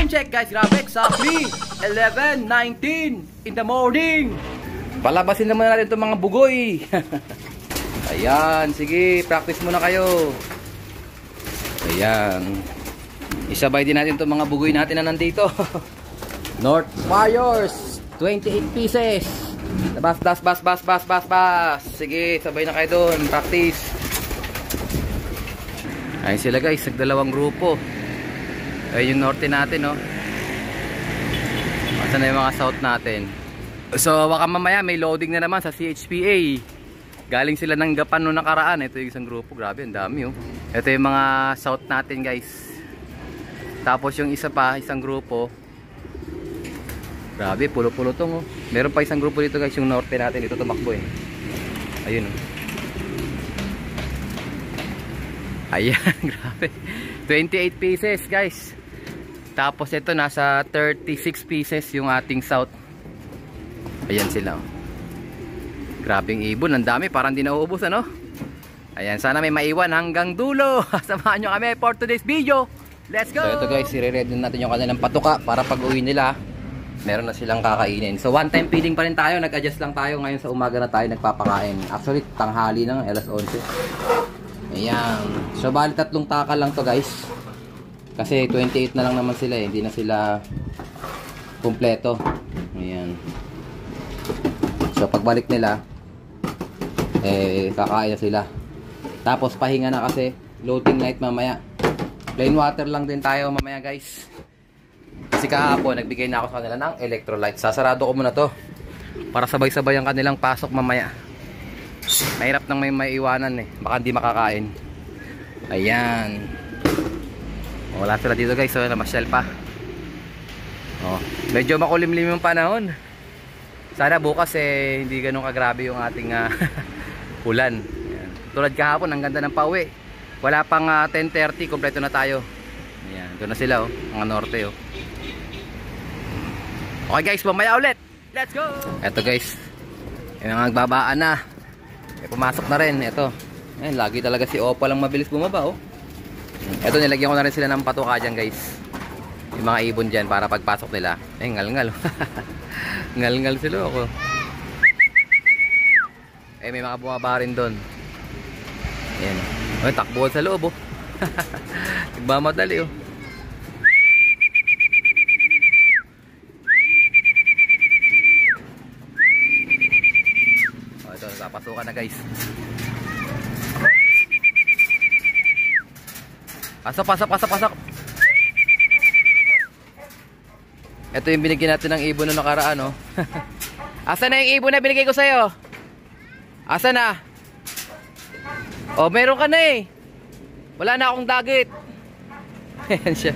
Time check guys, grabe, exactly 11:19 in the morning. Palabasin naman natin itong mga bugoy. Ayan, sige, practice muna kayo. Ayan. Isabay din natin itong mga bugoy natin na nandito. North Warriors, 28 pieces. Bas. Sige, sabay na kayo doon, practice. Ayun sila guys, nagdalawang grupo. Ayun yung norte natin, no. Asan na yung mga south natin? So baka mamaya may loading na naman sa CHPA. Galing sila ng Gapan noong nakaraan. Ito yung isang grupo, grabe, ang dami, oh. Ito yung mga south natin guys. Tapos yung isa pa, isang grupo, grabe, pulo-pulo tong, oh. Meron pa isang grupo dito guys, yung norte natin. Dito tumakbo eh. Ayun, oh. Ayan, grabe. 28 pieces guys. Tapos ito nasa 36 pieces yung ating south. Ayan sila, oh. Grabing ibon, ang dami, parang di nauubos, ano? Ayan, sana may maiwan hanggang dulo. Samahan nyo kami for today's video. Let's go! So ito guys, i-ready natin yung kanilang patuka para pag uwi nila, meron na silang kakainin. So one time feeding pa rin tayo, nag-adjust lang tayo. Ngayon sa umaga na tayo nagpapakain. Actually, tanghali na, alas 11. Ayan. So bali 3 taka lang to guys. Kasi 28 na lang naman sila eh. Hindi na sila kumpleto. Ayan. So pagbalik nila, kakain na sila. Tapos pahinga na kasi loading night mamaya. Plain water lang din tayo mamaya guys. Kasi kahapon nagbigay na ako sa kanila ng electrolytes. Sasarado ko muna to para sabay-sabay ang kanilang pasok mamaya. Mahirap nang may maiiwanan eh. Baka hindi makakain. Ayan. Wala sila dito guys. So namasyal pa. Oh, medyo makulimlim yung panahon. Sana bukas eh hindi ganun kagrabe yung ating ulan. Ayan. Tulad kahapon, ang ganda ng pauwi. Wala pang 10:30, kompleto na tayo. Ayan, doon na sila, oh, mga norte, oh. Okay guys, mamaya ulit. Let's go. Eto guys, yung mga nagbabaan na. Pumasok na rin, eto. Ayan, lagi talaga si Opa lang mabilis bumaba, oh. Eto, nilagyan ko na rin sila ng patuka dyan guys. Yung mga ibon dyan para pagpasok nila. Eh, ngal-ngal. Ngal-ngal sila ako. Eh, may mga bumaba rin doon. Ayan. Ay, takbuhan sa loob, oh. Nagmamadali, oh. Oh, ito, napapasukan na guys. Pasok. Ito yung binigyan natin ng ibon na nakaraan, oh. Asa na yung ibon na binigay ko sa'yo? Asa na? Oh, meron ka na eh. Wala na akong dagit. Ayan siya.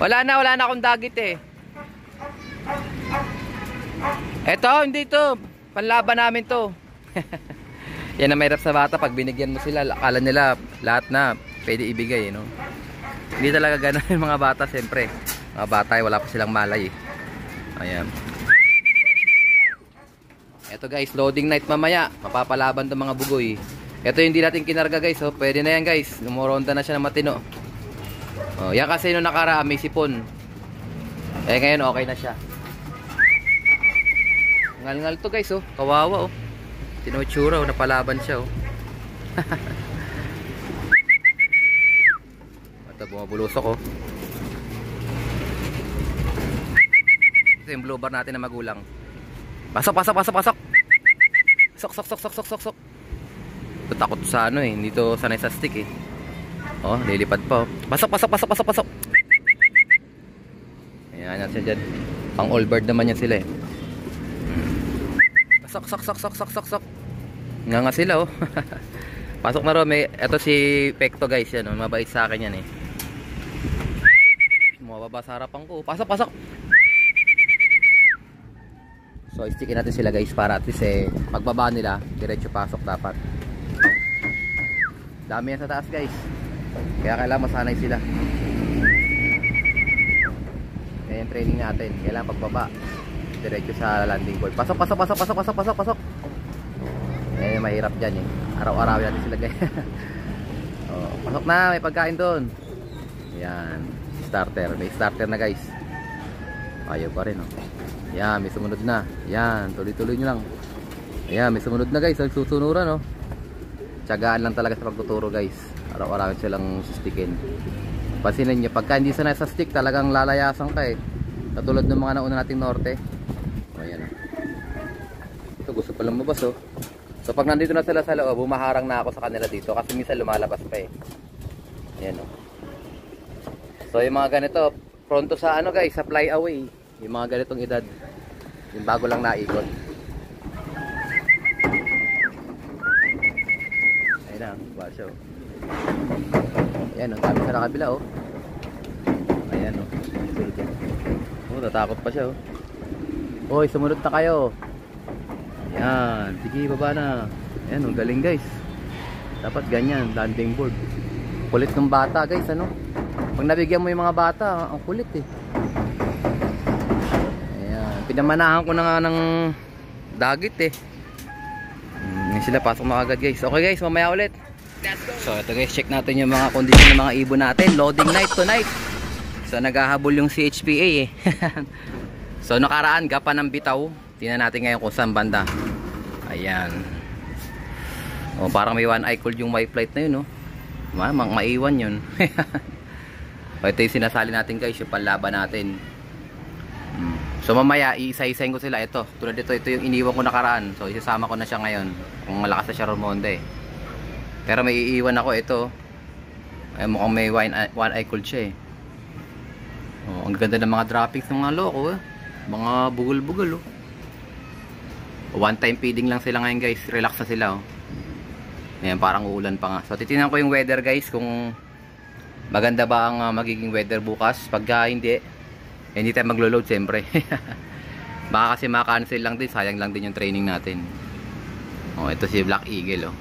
Wala na akong dagit eh. Eto, hindi to. Panlaban namin to. Yan ang mahirap sa bata. Pag binigyan mo sila, akala nila lahat na pwede ibigay, no? Hindi talaga ganun yung mga bata, siyempre. Mga bata, wala pa silang malay eh. Ayan. Eto guys, loading night mamaya. Mapapalaban to mga bugoy. Ito yung hindi natin kinarga guys, oh. Pwede na yan guys. Lumuronda na siya ng matino. Oh, yan kasi nung nakaraan may sipon. Eh ngayon okay na siya. Ngal-ngal to guys, oh. Kawawa, oh. Tinutsura, oh. Napalaban siya, oh. Ito, bumabulusok, oh. Ito yung blue bar natin na magulang. Pasok. Sok. Takot sa ano eh, dito sanay sa stick eh. Oh, lilipad pa, oh. Pasok. Ayan siya dyan. Pang all bird naman yan sila eh. Sok. Nga sila, oh. Pasok na ro, may eto si Pekto guys yan, oh. Mabait sa akin yan eh. Mababa sa harapan ko. Pasok. So i-stickin natin sila guys para at least eh pagbaba nila, diretso pasok dapat. Dami yan sa taas guys. Kaya kailangan masanay sila. Kaya yung training natin, kailangan pagbaba diretso sa landing board. Pasok. Eh mahirap dyan eh. Araw-araw natin sila guys. Oh, pasok na, may pagkain doon. Yan. starter. May starter na guys. Ayaw pa rin, oh. Yan, may sumunod na. Yan, tuloy-tuloy nyo lang. Ayan, may sumunod na guys. Susunuran, oh. Tiyagaan lang talaga sa pagtuturo guys. Araw-araw silang sistikin. Pansinin nyo, pagka hindi sanay sa stick, talagang lalayasan ka eh. Katulad ng mga nauna nating norte. Ayan, oh. Ito gusto palang mabas, oh. So pag nandito na sila sa loob, bumaharang na ako sa kanila dito kasi minsan lumalabas pa eh. Ayan, oh. So yung mga ganito, pronto sa ano guys, sa fly away. Yung mga ganitong edad, yung bago lang naikot. Ayan na, basyo. Ayan, ang dami sa nakabila, oh. Ayan, oh. Oh, natakot pa siya, oh. Hoy, sumunod na kayo. Ayan, sige, baba na. Ayan, ang galing guys. Dapat ganyan, landing board. Kulit ng bata guys, ano. Pag nabigyan mo yung mga bata, ang kulit eh. Ayan, pinamanahan ko na nga ng dagit eh. Sila, pasok na agad guys. Okay guys, mamaya ulit. So ito guys, check natin yung mga kondisyon ng mga ibon natin. Loading night tonight. So naghahabol yung CHPA eh. So nakaraan, gapa ng bitaw. Tingnan natin ngayon kung saan banda. Ayan. O, parang may one eye cold yung white flight na yun, no? Maiwan yun. O, ito yung sinasali natin guys, yung panlaban natin. So mamaya, iisa-isayin ko sila. Ito, tulad ito yung iniwan ko nakaraan. So isasama ko na siya ngayon. Kung malakas na siya Romonde. Pero may iiwan ako ito. Ay, mukhang may one eye cold siya eh. O, ang ganda ng mga droppings ng mga loko eh. Mga bugol-bugol oh. One time feeding lang sila ngayon guys. Relax na sila oh. Ayan, parang uulan pa nga. So titingnan ko yung weather guys, kung maganda ba ang magiging weather bukas. Pagka hindi tayo maglo-load siyempre. Baka kasi maka-cancel lang din. Sayang lang din yung training natin. Oh, ito si Black Eagle oh.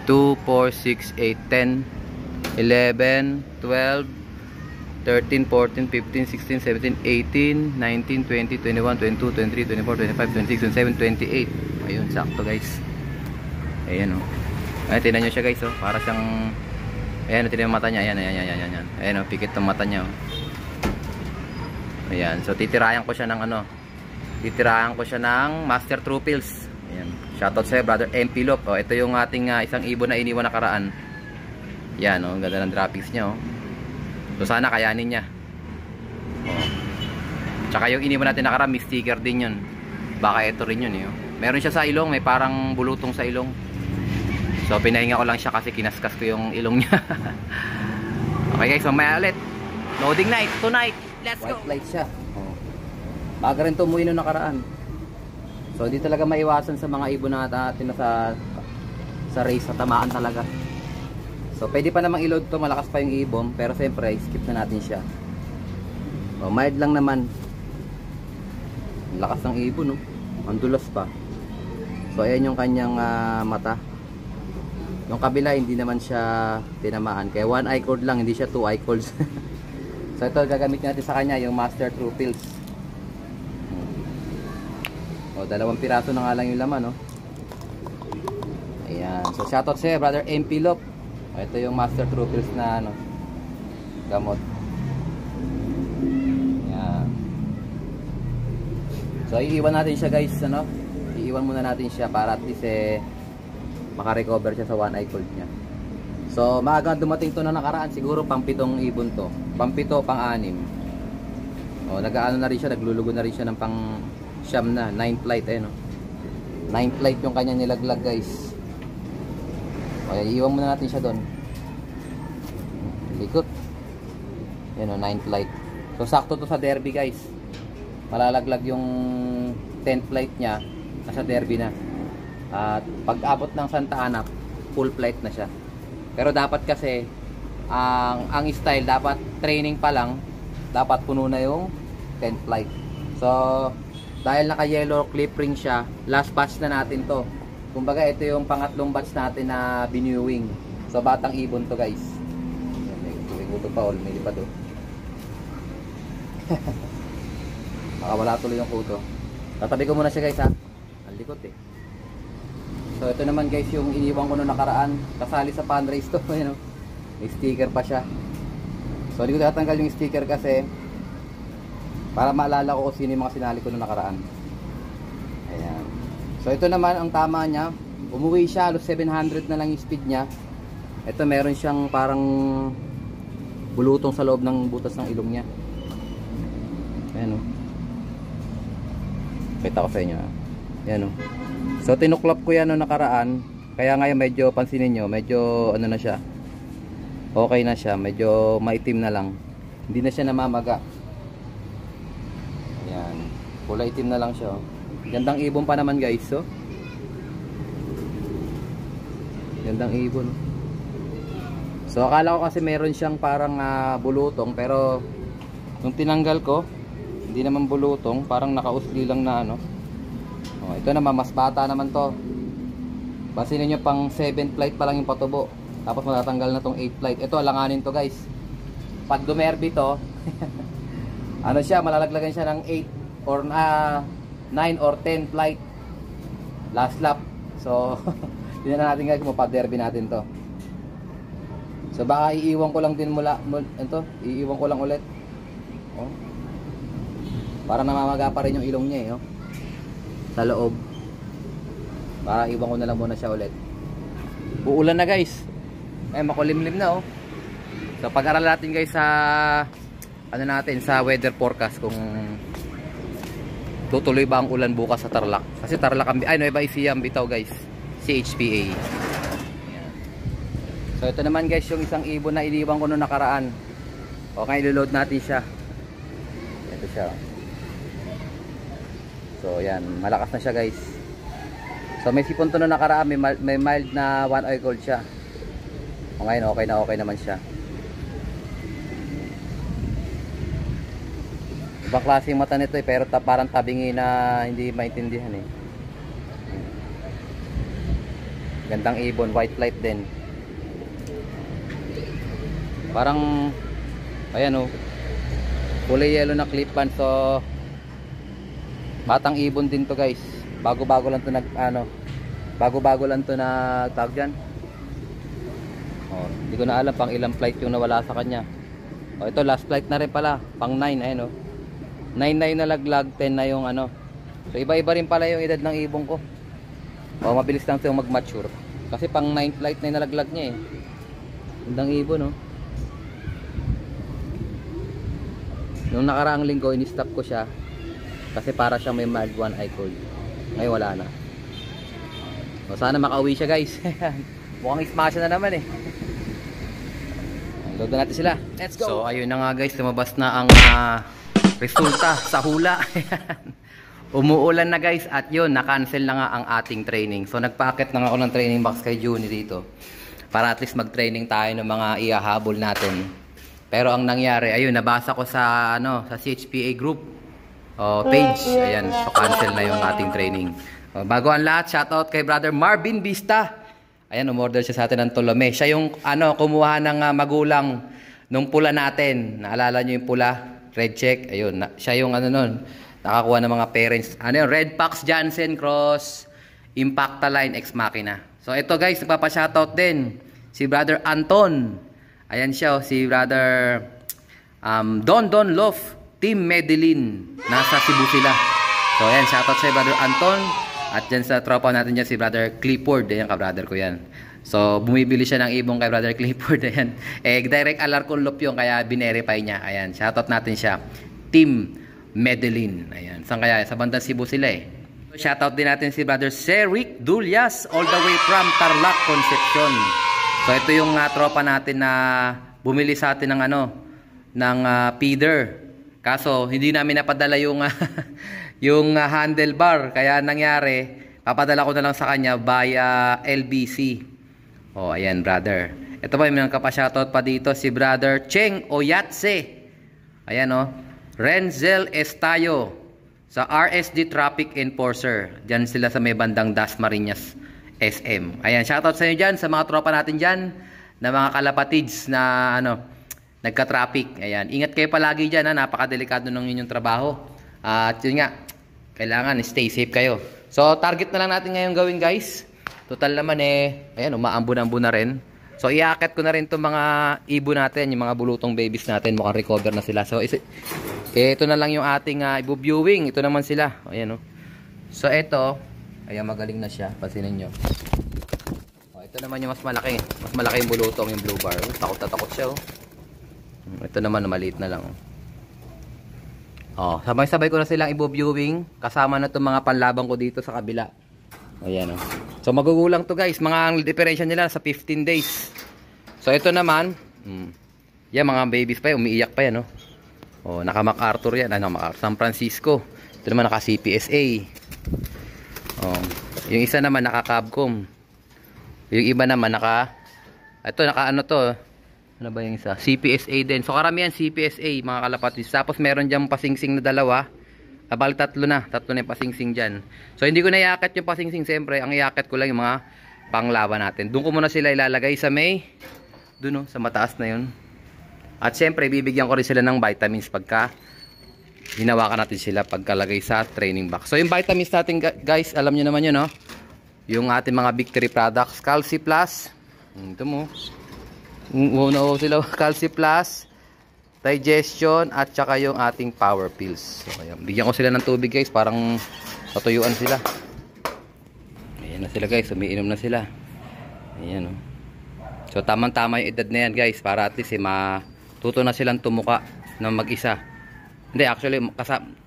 2, 4, 6, 8, 10, 11, 12, 13, 14, 15, 16, 17, 18, 19, 20, 21, 22, 23, 24, 25, 26, 27, 28. Ayun, sakto guys. Ayan oh. Ayan, tingnan nyo siya guys oh. Para siyang, ayan, tingnan yung mata niya. Ayan, ayan, ayan, ayan. Ayan oh, pikit ng mata niya oh. Ayan, so titirayan ko siya ng ano, titirayan ko siya ng Master True Pills. Ayan, shoutout sa'yo brother MP Lop oh. Ito yung ating isang ibon na iniwan nakaraan. Yan oh, ganda ng droppings niya oh. So sana kayanin niya. Oh. Tsaka yung iniwan natin nakaraan, may sticker din yun. Baka ito rin yun eh oh. Meron siya sa ilong, may parang bulutong sa ilong. So pinahinga ko lang siya kasi kinaskas ko yung ilong niya. Okay guys, mamaya ulit. Loading night tonight. Let's go. White light siya. Oh. Baga rin tumuwi nung nakaraan. So hindi talaga maiwasan sa mga ibon natin na sa race, sa tamaan talaga. So pwede pa namang i-load to, malakas pa yung ibon, pero siyempre skip na natin siya. So mild lang naman. Lakas ng ibon no. Ang dulas pa. So ayan yung kanyang mata. Yung kabila hindi naman siya tinamaan. Kaya one eye cold lang, hindi siya two eye colds. So ito gagamit natin sa kanya yung Master True Pills. O, 2 piraso na nga lang yung laman no. Ayan. So shoutout sa'yo brother MP Lop. Ito yung Master True Pills na ano, gamot. Ayan. So iiwan natin siya guys ano. Iiwan muna natin siya para at least maka-recover siya sa one eye cold niya. So maaga dumating to na nakaraan, siguro pang 7 ibon to. Pang 7, pang 6. O nag-aano na rin siya, naglulugo na rin siya ng pang siyam na, 9th flight no. 9th flight yung kanya nilaglag guys. O iiwan muna natin siya doon. Likot. Yan o, 9th flight. So sakto to sa derby guys. Malalaglag yung 10th flight niya, nasa derby na. At pag abot ng Santa Ana, full flight na siya. Pero dapat kasi ang style dapat training pa lang, dapat puno na yung 10th flight. So dahil naka yellow clip ring siya, last batch na natin to. Kumbaga ito yung pangatlong batch natin na binewing. So batang ibon to guys. May guto pa, may lipad oh. Makawala tuloy yung kuto. Tatabi ko muna siya guys ha. Ang likot eh. So ito naman guys yung iniwan ko noong nakaraan. Kasali sa fan race to. May sticker pa siya. So hindi ko tatanggal yung sticker kasi para maalala ko kung sino yung mga sinali ko nung nakaraan. Ayan. So ito naman ang tama niya. Umuwi siya, halos 700 na lang yung speed niya. Ito meron siyang parang bulutong sa loob ng butas ng ilong niya. Ayan o. Kita ko sa inyo. Ayan o. So tinuklap ko yan nung nakaraan. Kaya ngayon medyo pansinin nyo, medyo ano na siya. Okay na siya, medyo maitim na lang. Hindi na siya namamaga. Ayan. Kulay itim na lang siya. Gandang ibon pa naman guys. So gandang ibon. So akala ko kasi meron siyang parang bulutong, pero nung tinanggal ko, hindi naman bulutong, parang nakausli lang na ano. Oh, ito naman mas bata naman to. Basin niyo pang 7 flight pa lang yung patubo. Tapos matatanggal na tong 8 flight. Ito alanganin to guys. Pag dumerby to, ano siya, malalaglagan siya ng 8 or 9 or 10 flight last lap. So tingnan natin guys kung pa-derby natin to. So baka iiwan ko lang din ito, iiwan ko lang ulit. Oh. Para namamaga pa rin yung ilong niya eh, oh. Sa loob. Baka iwan ko na lang muna siya ulit. Uulan na guys. Eh makulimlim na oh. So pag-aralan natin guys sa ano natin sa weather forecast kung tutuloy ba ang ulan bukas sa Tarlac. Kasi Tarlac ay Nueva Ecija bitaw guys. CHPA. Ayan. So ito naman guys yung isang ibon na iniwan ko noong nakaraan. Okay, i-load natin siya. Ito siya. So yan, malakas na siya guys. So may sipon to noong nakaraan, may mild na one eye cold siya. O ngayon okay naman siya. Ibang klase yung mata nito eh, pero parang tabingi na hindi maintindihan eh. Gandang ibon, white light din. Parang ayan oh. Kulay yellow na clip pan. So batang ibon din to guys. Bago-bago lang to bago-bago lang to tawag diyan. Oh, hindi ko na alam pang ilang flight yung nawala sa kanya. Oh, ito last flight na rin pala, pang 9 ayun oh. 9 na laglag, 10 na yung ano. So iba-iba rin pala yung edad ng ibon ko. Oh, mabilis lang 'tong mag-mature. Kasi pang 9th flight na yung nalaglag niya eh. Gandang ibon no. Nung nakaraang linggo ini-stop ko siya kasi para siya may mild one eye cold. Ngayon wala na. So sana makauwi siya guys. Mukhang smash na naman eh. Load na natin sila. Let's go. So ayun na nga guys, lumabas na ang resulta sa hula. Umuulan na guys at yun, na-cancel na nga ang ating training. So nagpaakit na nga ako ng training box kay Juni dito para at least mag-training tayo ng mga ihahabol natin. Pero ang nangyari, ayun, nabasa ko sa sa CHPA group page. Ayan, so cancel na yung ating training. Bago ang lahat, shoutout kay brother Marvin Vista. Ayan, umorder siya sa atin ng Tolome. Siya yung kumuha ng magulang nung pula natin. Naalala nyo yung pula? Red check. Ayun, siya yung nun. Nakakuha ng mga parents. Red Pax Jansen Cross Impactaline Ex Machina. So ito guys, nagpapa-shoutout din si brother Anton. Ayan siya, si brother Don Love Team Medellin. Nasa Cebu sila. So ayan, shoutout sa brother Anton. At dyan sa tropa natin dyan si brother Clifford. Ayan, ka-brother ko yan. So bumibili siya ng ibong kay brother Clifford. Ayan. Direct Alarcon Loop yung kaya binerify niya. Ayan, shoutout natin siya. Team Medellin. Ayan. Saan kaya? Sa bandang Cebu sila eh. So, shoutout din natin si brother Ceric Dulias all the way from Tarlac, Concepcion. So ito yung tropa natin na bumili sa atin ng ng feeder. Kaso hindi namin napadala yung yung handlebar. Kaya nangyari, papadala ko na lang sa kanya via LBC. Oh, ayan brother. Ito pa yung kapashoutout pa dito si brother Cheng Oyatse. Ayan oh. Renzel Estayo sa RSD Traffic Enforcer. Diyan sila sa may bandang Dasmariñas SM. Ayan, shoutout sa inyo dyan, sa mga tropa natin dyan, na mga kalapatids na nagka-traffic. Ayan, ingat kayo palagi dyan, napakadelikado ng inyong trabaho. At yun nga, kailangan stay safe kayo. So, target na lang natin ngayon gawin guys. Total naman ayan, umaambon-ambon na rin. So iaakit ko na rin itong mga ibon natin, yung mga bulutong babies natin, mukhang recover na sila. So ito na lang yung ating ibu-viewing. Ito naman sila. Ayan, oh. So ito, ayan, magaling na siya. Pansinin nyo. Ito naman yung mas malaki. Mas malaki yung bulutong, yung blue bar. Takot na takot siya, oh. Ito naman, maliit na lang, oh. Sabay-sabay ko na silang ibu-viewing. Kasama na itong mga panlabang ko dito sa kabila. Ayan, oh. So magugulang to guys. Mga diferensya nila sa 15 days. So ito naman, yan, mga babies pa yan. Umiiyak pa yan, oh. Oh, naka MacArthur yan. San Francisco. Ito naman naka CPSA. Oh, yung isa naman naka Cabcom. Yung iba naman naka ano to? Ano ba yung isa? CPSA din. So karamihan CPSA, mga kalapatis. Tapos meron diyang pasingsing na dalawa. Bali tatlo na yung pasingsing dyan. So hindi ko na iaakit yung pasingsing, siyempre. Ang iaakit ko lang yung mga panglaban natin. Doon ko muna sila ilalagay sa doon, sa mataas na yun. At siyempre bibigyan ko rin sila ng vitamins pagka hinawakan natin sila pagkalagay sa training box. So yung vitamins natin guys, alam nyo naman yun, no? Yung ating mga Victory products, Calci Plus. Ito mo. Sila Calci Plus, digestion, at saka yung ating power pills. So ayan, bigyan ko sila ng tubig guys, parang patuyuan sila. Ayan na sila guys, umiinom na sila. Ayan, no? So tamang-tama yung edad na yan guys, para at least matuto na silang tumuka ng mag-isa. Hindi, actually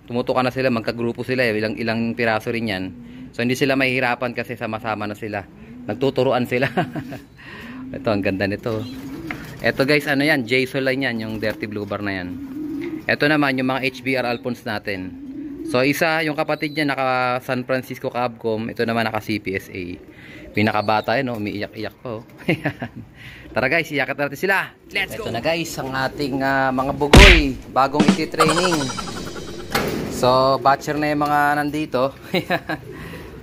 tumutuka na sila, magkagrupo sila, ilang piraso rin yan. So hindi sila mahihirapan kasi sama-sama na sila, nagtuturuan sila. Ito, ang ganda nito. Ito guys, ano yan, Jason line yan, yung dirty blue bar na yan. Ito naman yung mga HBR Alphons natin. So isa, yung kapatid niya naka San Francisco Cabcom, ito naman naka CPSA. Pinakabata yun, umiiyak-iyak pa, oh. Tara guys, iyakat natin sila. Let's go! Ito na guys, ang ating mga bugoy, bagong iti-training. So batcher na yung mga nandito.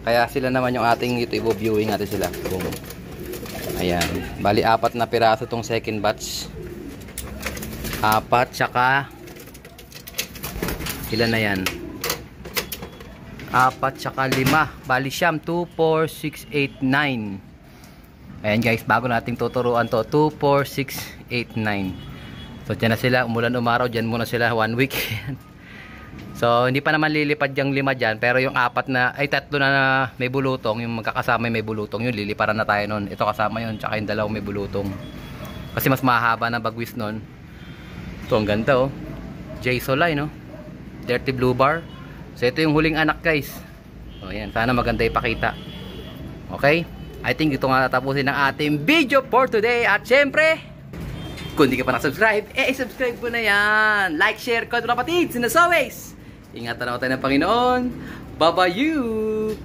Kaya sila naman yung ating ito, i-viewing natin sila. Boom. Ayan, bali 4 na piraso tong second batch. 4, tsaka ilan na yan? 4 tsaka 5. Bali siyam, 2, 4, 6, 8, 9. Ayan guys, bago nating tuturuan to, 2, 4, 6, 8, 9. So dyan na sila, umulan umaraw, dyan muna sila 1 week. So hindi pa naman lilipad yung 5 dyan, pero yung 3 na may bulutong, yung magkakasama may bulutong, yun liliparan na tayo nun. Ito kasama yun, tsaka yung dalawang may bulutong, kasi mas mahaba na bagwis nun. Ito ang ganda, oh, Jason line, no? Dirty blue bar. So ito yung huling anak guys. So yan, sana maganda ipakita. Okay, I think ito nga natapusin ng ating video for today. At syempre, kung di ka pa na-subscribe, subscribe mo na yan. Like, share, comment, kapatids. And as always, ingatan ako tayo ng Panginoon. Bye-bye you.